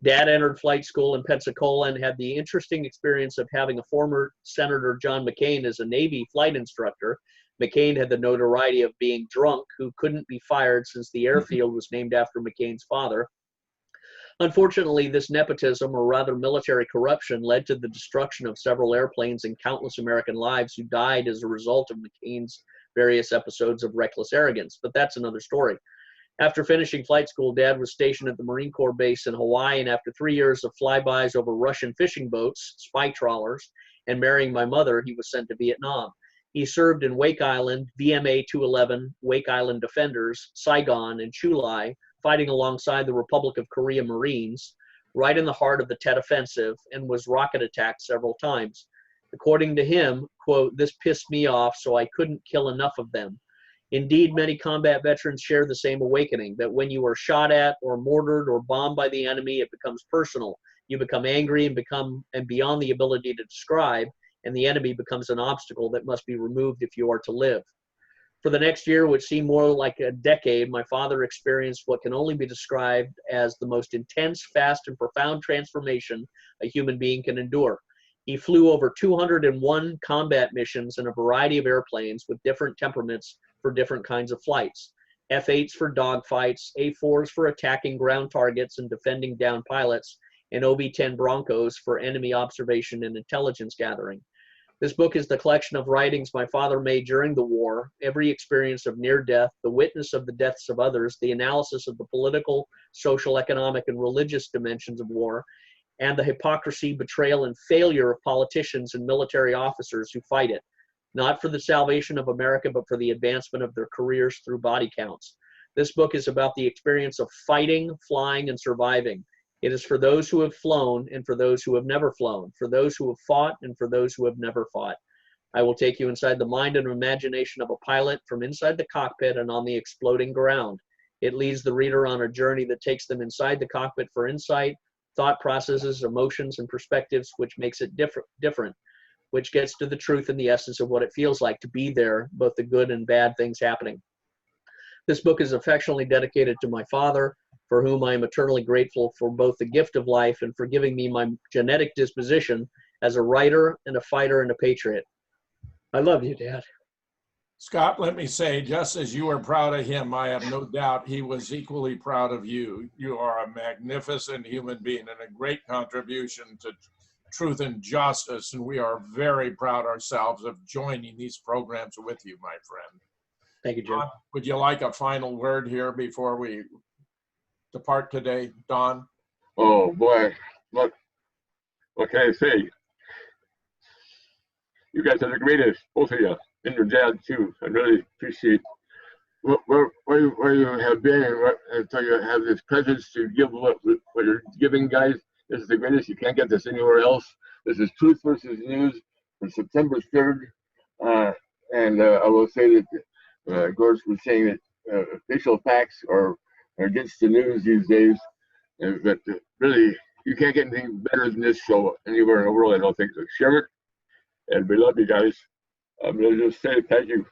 Dad entered flight school in Pensacola and had the interesting experience of having a former Senator John McCain as a Navy flight instructor. McCain had the notoriety of being drunk, who couldn't be fired since the airfield was named after McCain's father. Unfortunately, this nepotism, or rather military corruption, led to the destruction of several airplanes and countless American lives who died as a result of McCain's various episodes of reckless arrogance. But that's another story. After finishing flight school, Dad was stationed at the Marine Corps base in Hawaii, and after 3 years of flybys over Russian fishing boats, spy trawlers, and marrying my mother, he was sent to Vietnam. He served in Wake Island, VMA 211, Wake Island Defenders, Saigon, and Chu Lai, fighting alongside the Republic of Korea Marines, right in the heart of the Tet Offensive, and was rocket attacked several times. According to him, quote, "This pissed me off, so I couldn't kill enough of them." Indeed, many combat veterans share the same awakening, that when you are shot at or mortared or bombed by the enemy, it becomes personal. You become angry and beyond the ability to describe, and the enemy becomes an obstacle that must be removed if you are to live. For the next year, which seemed more like a decade, my father experienced what can only be described as the most intense, fast, and profound transformation a human being can endure. He flew over 201 combat missions in a variety of airplanes with different temperaments for different kinds of flights. F-8s for dogfights, A-4s for attacking ground targets and defending downed pilots, and OB-10 Broncos for enemy observation and intelligence gathering. This book is the collection of writings my father made during the war, every experience of near death, the witness of the deaths of others, the analysis of the political, social, economic, and religious dimensions of war, and the hypocrisy, betrayal, and failure of politicians and military officers who fight it, not for the salvation of America, but for the advancement of their careers through body counts. This book is about the experience of fighting, flying, and surviving. It is for those who have flown and for those who have never flown, for those who have fought and for those who have never fought. I will take you inside the mind and imagination of a pilot from inside the cockpit and on the exploding ground. It leads the reader on a journey that takes them inside the cockpit for insight, thought processes, emotions, and perspectives, which makes it different, which gets to the truth and the essence of what it feels like to be there, both the good and bad things happening. This book is affectionately dedicated to my father, for whom I am eternally grateful for both the gift of life and for giving me my genetic disposition as a writer and a fighter and a patriot. I love you, Dad. Scott, let me say, just as you are proud of him, I have no doubt he was equally proud of you. You are a magnificent human being and a great contribution to truth and justice, and we are very proud ourselves of joining these programs with you, my friend. Thank you, Jim. Would you like a final word here before we depart today, Don? Oh boy, what can I say? You guys are the greatest, both of you, and your dad too. I really appreciate where you have been and until you have this presence to give what you're giving, guys. This is the greatest. You can't get this anywhere else. This is Truth versus News for September 3rd. And I will say that Gorge was saying that official facts are against the news these days. But really, you can't get anything better than this show anywhere in the world, I don't think. So share it, and we love you guys. I'm going to just say thank you.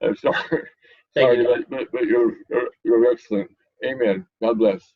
I'm sorry, Thank you. but you're excellent. Amen. God bless.